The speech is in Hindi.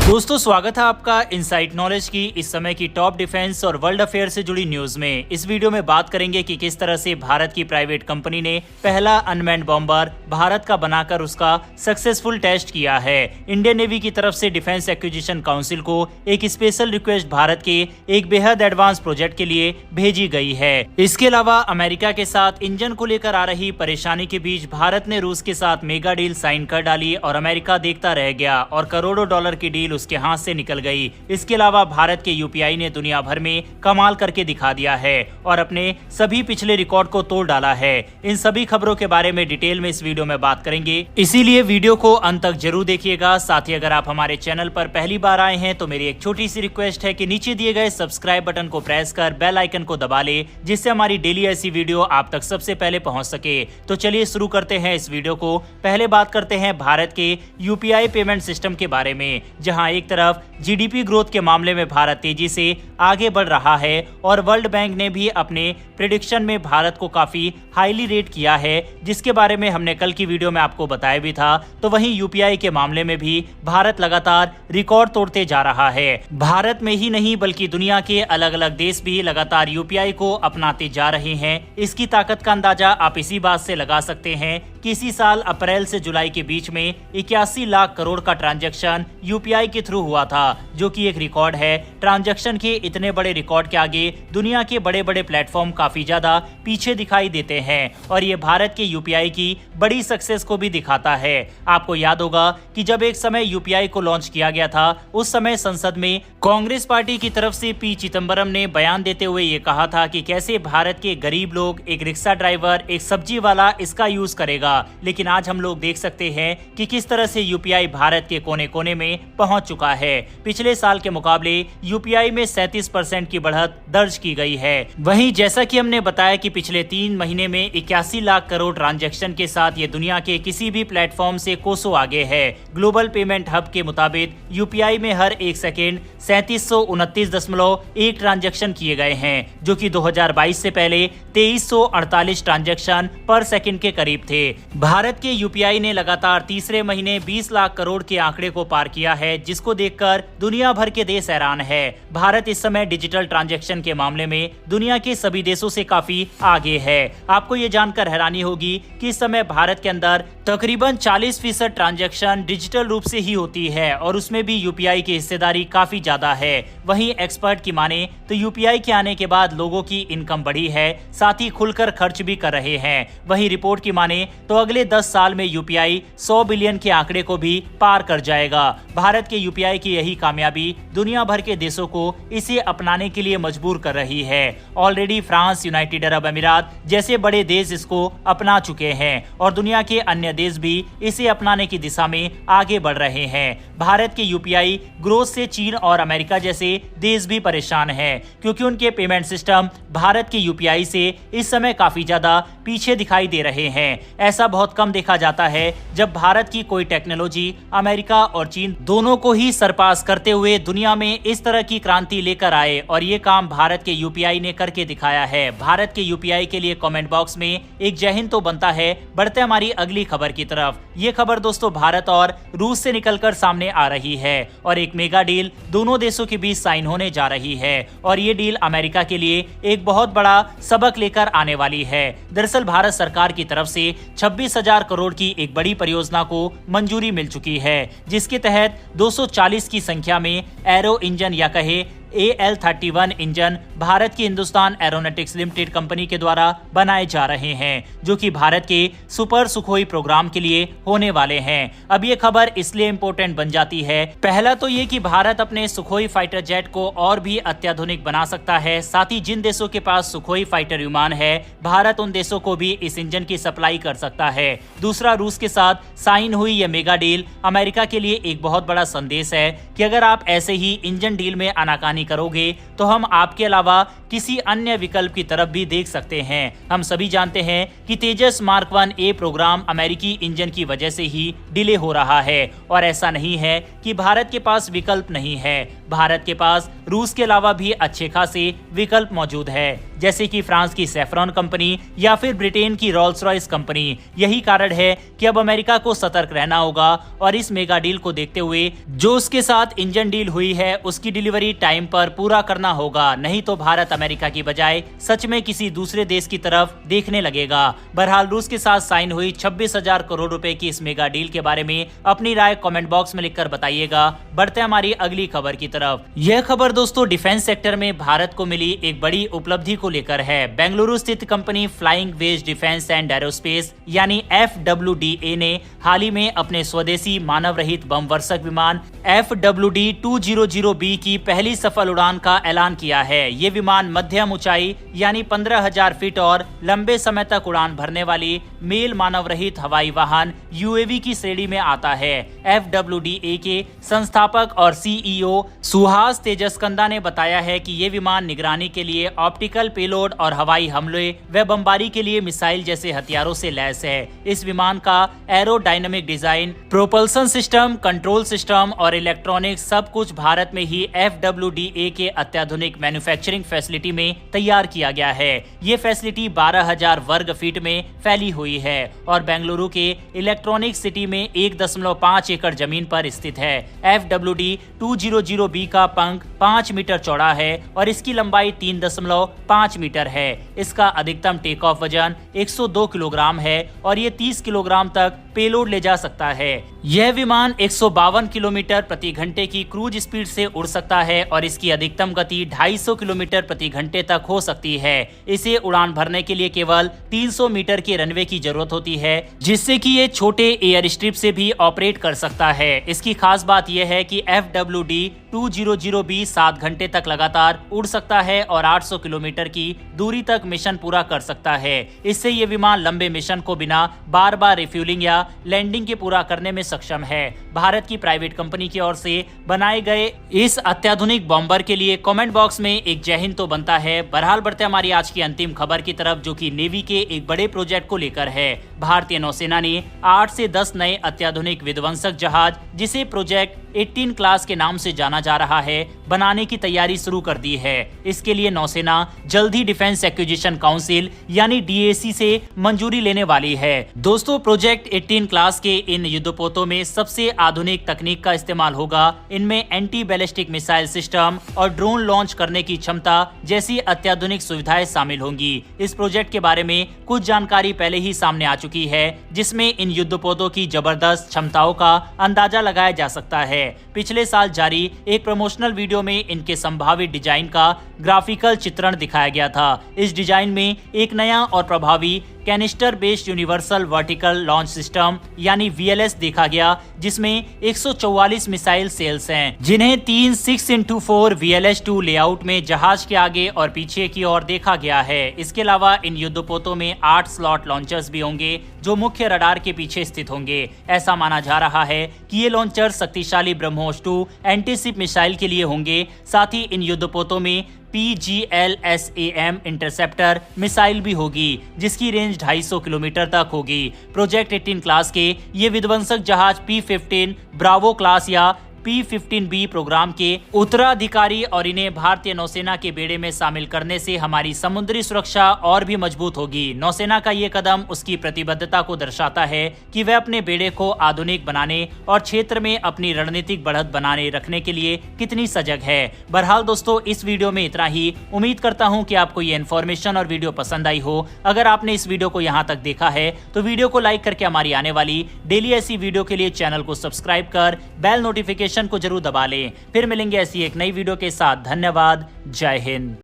दोस्तों स्वागत है आपका इनसाइट नॉलेज की इस समय की टॉप डिफेंस और वर्ल्ड अफेयर से जुड़ी न्यूज में। इस वीडियो में बात करेंगे कि किस तरह से भारत की प्राइवेट कंपनी ने पहला अनमैन्ड बॉम्बर भारत का बनाकर उसका सक्सेसफुल टेस्ट किया है। इंडियन नेवी की तरफ से डिफेंस एक्विजिशन काउंसिल को एक स्पेशल रिक्वेस्ट भारत के एक बेहद एडवांस प्रोजेक्ट के लिए भेजी गई है। इसके अलावा अमेरिका के साथ इंजन को लेकर आ रही परेशानी के बीच भारत ने रूस के साथ मेगा डील साइन कर डाली और अमेरिका देखता रह गया और करोड़ों डॉलर की डील उसके हाथ से निकल गई। इसके अलावा भारत के यूपीआई ने दुनिया भर में कमाल करके दिखा दिया है और अपने सभी पिछले रिकॉर्ड को तोड़ डाला है। इन सभी खबरों के बारे में डिटेल में इस वीडियो में बात करेंगे, इसीलिए वीडियो को अंत तक जरूर देखिएगा। साथ ही अगर आप हमारे चैनल पर पहली बार आए हैं तो मेरी एक छोटी सी रिक्वेस्ट है कि नीचे दिए गए सब्सक्राइब बटन को प्रेस कर बेल आइकन को दबा ले, जिससे हमारी डेली ऐसी वीडियो आप तक सबसे पहले पहुंच सके। तो चलिए शुरू करते हैं इस वीडियो को। पहले बात करते हैं भारत के यूपीआई पेमेंट सिस्टम के बारे में, जहां एक तरफ जीडीपी ग्रोथ के मामले में भारत तेजी से आगे बढ़ रहा है और वर्ल्ड बैंक ने भी अपने प्रेडिक्शन में भारत को काफी हाईली रेट किया है, जिसके बारे में हमने कल की वीडियो में आपको बताया भी था। तो वहीं यूपीआई के मामले में भी भारत लगातार रिकॉर्ड तोड़ते जा रहा है। भारत में ही नहीं बल्कि दुनिया के अलग अलग देश भी लगातार यूपीआई को अपनाते जा रहे हैं। इसकी ताकत का अंदाजा आप इसी बात से लगा सकते हैं कि इसी साल अप्रैल से जुलाई के बीच में 81 लाख करोड़ का ट्रांजैक्शन यूपीआई के थ्रू हुआ था, जो कि एक रिकॉर्ड है। ट्रांजैक्शन के इतने बड़े रिकॉर्ड के आगे दुनिया के बड़े बड़े प्लेटफॉर्म काफी ज्यादा पीछे दिखाई देते हैं और ये भारत के यूपीआई की बड़ी सक्सेस को भी दिखाता है। आपको याद होगा कि जब एक समय यूपीआई को लॉन्च किया गया था, उस समय संसद में कांग्रेस पार्टी की तरफ से पी चिदम्बरम ने बयान देते हुए ये कहा था कि कैसे भारत के गरीब लोग, एक रिक्शा ड्राइवर, एक सब्जी वाला इसका यूज करेगा। लेकिन आज हम लोग देख सकते हैं कि किस तरह से यूपीआई भारत के कोने कोने में पहुंच चुका है। पिछले साल के मुकाबले यूपीआई में 37% की बढ़त दर्ज की गई है। वहीं जैसा कि हमने बताया कि पिछले 3 महीने में 81 लाख करोड़ ट्रांजैक्शन के साथ ये दुनिया के किसी भी प्लेटफॉर्म से कोसों आगे है। ग्लोबल पेमेंट हब के मुताबिक यूपीआई में हर एक सेकेंड 3729.1 ट्रांजैक्शन किए गए हैं, जो कि 2022 से पहले 2348 ट्रांजैक्शन पर सेकेंड के करीब थे। भारत के यूपीआई ने लगातार तीसरे महीने 20 लाख करोड़ के आंकड़े को पार किया है, जिसको देखकर दुनिया भर के देश हैरान है। भारत इस समय डिजिटल ट्रांजैक्शन के मामले में दुनिया के सभी देशों से काफी आगे है। आपको ये जानकर हैरानी होगी कि इस समय भारत के अंदर तकरीबन 40% ट्रांजैक्शन डिजिटल रूप से ही होती है और उसमें भी यूपीआई की हिस्सेदारी काफी ज्यादा है। वहीं एक्सपर्ट की माने तो यूपीआई के आने के बाद लोगों की इनकम बढ़ी है, साथ ही खुलकर खर्च भी कर रहे हैं। वहीं रिपोर्ट की माने तो अगले 10 साल में यूपीआई 100 बिलियन के आंकड़े को भी पार कर जाएगा। भारत के यूपीआई की यही कामयाबी दुनिया भर के देशों को इसे अपनाने के लिए मजबूर कर रही है। ऑलरेडी फ्रांस, यूनाइटेड अरब अमीरात जैसे बड़े देश इसको अपना चुके हैं और दुनिया के अन्य देश भी इसे अपनाने की दिशा में आगे बढ़ रहे हैं। भारत के यूपीआई ग्रोथ से चीन और अमेरिका जैसे देश भी परेशान हैं, क्योंकि उनके पेमेंट सिस्टम भारत के यूपीआई से इस समय काफी ज्यादा पीछे दिखाई दे रहे हैं। ऐसा बहुत कम देखा जाता है जब भारत की कोई टेक्नोलॉजी अमेरिका और चीन दोनों को ही सरपास करते हुए दुनिया में इस तरह की क्रांति लेकर आए, और ये काम भारत के यूपीआई ने करके दिखाया है। भारत के यूपीआई के लिए कमेंट बॉक्स में एक जय हिंद तो बनता है। बढ़ते हमारी अगली खबर की तरफ। ये खबर दोस्तों भारत और रूस से निकलकर सामने आ रही है और एक मेगा डील दोनों देशों के बीच साइन होने जा रही है और ये डील अमेरिका के लिए एक बहुत बड़ा सबक लेकर आने वाली है। दरअसल भारत सरकार की तरफ से 26,000 करोड़ की एक बड़ी परियोजना को मंजूरी मिल चुकी है, जिसके तहत 240 की संख्या में एरो इंजन या कहे AL-31 इंजन भारत की हिंदुस्तान एरोनॉटिक्स लिमिटेड कंपनी के द्वारा बनाए जा रहे हैं, जो कि भारत के सुपर सुखोई प्रोग्राम के लिए होने वाले हैं। अब ये खबर इसलिए इम्पोर्टेंट बन जाती है, पहला तो ये कि भारत अपने सुखोई फाइटर जेट को और भी अत्याधुनिक बना सकता है। साथ ही जिन देशों के पास सुखोई फाइटर विमान है, भारत उन देशों को भी इस इंजन की सप्लाई कर सकता है। दूसरा, रूस के साथ साइन हुई यह मेगा डील अमेरिका के लिए एक बहुत बड़ा संदेश है कि अगर आप ऐसे ही इंजन डील में आनाकानी करोगे तो हम आपके अलावा किसी अन्य विकल्प की तरफ भी देख सकते हैं। हम सभी जानते हैं कि तेजस मार्क 1A प्रोग्राम अमेरिकी इंजन की वजह से ही डिले हो रहा है और ऐसा नहीं है कि भारत के पास विकल्प नहीं है। भारत के पास रूस के अलावा भी अच्छे खासे विकल्प मौजूद है। जैसे कि फ्रांस की सेफ्रॉन कंपनी या फिर ब्रिटेन की रोल्स रॉयस कंपनी। यही कारण है कि अब अमेरिका को सतर्क रहना होगा और इस मेगा डील को देखते हुए जो उसके साथ इंजन डील हुई है उसकी डिलीवरी टाइम पर पूरा करना होगा, नहीं तो भारत अमेरिका की बजाय सच में किसी दूसरे देश की तरफ देखने लगेगा। बहरहाल रूस के साथ साइन हुई 26,000 करोड़ रुपए की इस मेगा डील के बारे में अपनी राय कमेंट बॉक्स में लिखकर बताइएगा। बढ़ते हैं हमारी अगली खबर की तरफ। यह खबर दोस्तों डिफेंस सेक्टर में भारत को मिली एक बड़ी उपलब्धि को लेकर है। बेंगलुरु स्थित company flying wedge defence and aerospace यानी FWDA ने हाल ही में अपने स्वदेशी मानव रहित बम वर्षक विमान FWD-200B की पहली सफल उड़ान का ऐलान किया है। ये विमान मध्यम ऊंचाई यानी 15,000 फीट और लंबे समय तक उड़ान भरने वाली मेल मानव रहित हवाई वाहन UAV की श्रेणी में आता है। FWDA के संस्थापक और CEO सुहास तेजस्कंदा ने बताया है कि ये विमान निगरानी के लिए ऑप्टिकल पेलोड और हवाई हमले व बमबारी के लिए मिसाइल जैसे हथियारों से लैस है। इस विमान का aerodynamic design, propulsion system, control system और इलेक्ट्रॉनिक्स सब कुछ भारत में ही FWDA के अत्याधुनिक मैन्युफैक्चरिंग फैसिलिटी में तैयार किया गया है। ये फैसिलिटी 12,000 वर्ग फीट में फैली हुई है और बेंगलुरु के इलेक्ट्रॉनिक सिटी में 1.5 एकड़ जमीन पर स्थित है। FWD-200B का पंख 5 मीटर चौड़ा है और इसकी लंबाई 3.5 मीटर है। इसका अधिकतम टेक ऑफ वजन 102 किलोग्राम है और ये 30 किलोग्राम तक पेलोड ले जा सकता है। यह विमान 152 किलोमीटर प्रति घंटे की क्रूज स्पीड से उड़ सकता है और इसकी अधिकतम गति 250 किलोमीटर प्रति घंटे तक हो सकती है। इसे उड़ान भरने के लिए केवल 300 मीटर के रनवे की जरूरत होती है, जिससे कि ये छोटे एयर स्ट्रिप से भी ऑपरेट कर सकता है। इसकी खास बात यह है कि FWD-200B 7 घंटे तक लगातार उड़ सकता है और 800 किलोमीटर की दूरी तक मिशन पूरा कर सकता है। इससे ये विमान लंबे मिशन को बिना बार बार रिफ्यूलिंग या लैंडिंग के पूरा करने में सक्षम है। भारत की प्राइवेट कंपनी की ओर से बनाए गए इस अत्याधुनिक बॉम्बर के लिए कमेंट बॉक्स में एक जय हिंद तो बनता है। बहरहाल बढ़ते हमारी आज की अंतिम खबर की तरफ, जो कि नेवी के एक बड़े प्रोजेक्ट को लेकर है। भारतीय नौसेना ने 8 से 10 नए अत्याधुनिक विध्वंसक जहाज, जिसे प्रोजेक्ट 18 क्लास के नाम से जाना जा रहा है, बनाने की तैयारी शुरू कर दी है। इसके लिए नौसेना जल्द ही डिफेंस एक्विजिशन काउंसिल यानी DAC से मंजूरी लेने वाली है। दोस्तों प्रोजेक्ट 18 क्लास के इन युद्धपोतों में सबसे आधुनिक तकनीक का इस्तेमाल होगा। इनमें एंटी बैलिस्टिक मिसाइल सिस्टम और ड्रोन लॉन्च करने की क्षमता जैसी अत्याधुनिक सुविधाएं शामिल होंगी। इस प्रोजेक्ट के बारे में कुछ जानकारी पहले ही सामने आ चुकी है, जिसमें इन युद्धपोतों की जबरदस्त क्षमताओं का अंदाजा लगाया जा सकता है। पिछले साल जारी एक प्रमोशनल वीडियो में इनके संभावित डिजाइन का ग्राफिकल चित्रण दिखाया गया था। इस डिजाइन में एक नया और प्रभावी canister based universal vertical launch system यानी VLS देखा गया, जिसमें 144 मिसाइल सेल्स हैं, जिन्हें 3 6x4 VLS-2 लेआउट में जहाज के आगे और पीछे की ओर देखा गया है। इसके अलावा इन युद्धपोतों में 8 स्लॉट लॉन्चर्स भी होंगे, जो मुख्य रडार के पीछे स्थित होंगे। ऐसा माना जा रहा है कि ये लॉन्चर शक्तिशाली ब्रह्मोस 2 एंटीशिप मिसाइल के लिए होंगे। साथ ही इन युद्धपोतों में PGLSAM इंटरसेप्टर मिसाइल भी होगी, जिसकी रेंज 250 किलोमीटर तक होगी। प्रोजेक्ट 18 क्लास के ये विध्वंसक जहाज P-15 ब्रावो क्लास या P-15B प्रोग्राम के उत्तराधिकारी और इन्हें भारतीय नौसेना के बेड़े में शामिल करने से हमारी समुद्री सुरक्षा और भी मजबूत होगी। नौसेना का ये कदम उसकी प्रतिबद्धता को दर्शाता है कि वह अपने बेड़े को आधुनिक बनाने और क्षेत्र में अपनी रणनीतिक बढ़त बनाने रखने के लिए कितनी सजग है। बहरहाल दोस्तों इस वीडियो में इतना ही। उम्मीद करता हूँ कि आपको ये इन्फॉर्मेशन और वीडियो पसंद आई हो। अगर आपने इस वीडियो को यहाँ तक देखा है तो वीडियो को लाइक करके हमारी आने वाली डेली ऐसी वीडियो के लिए चैनल को सब्सक्राइब कर बेल नोटिफिकेशन को जरूर दबा लें। फिर मिलेंगे ऐसी एक नई वीडियो के साथ। धन्यवाद। जय हिंद।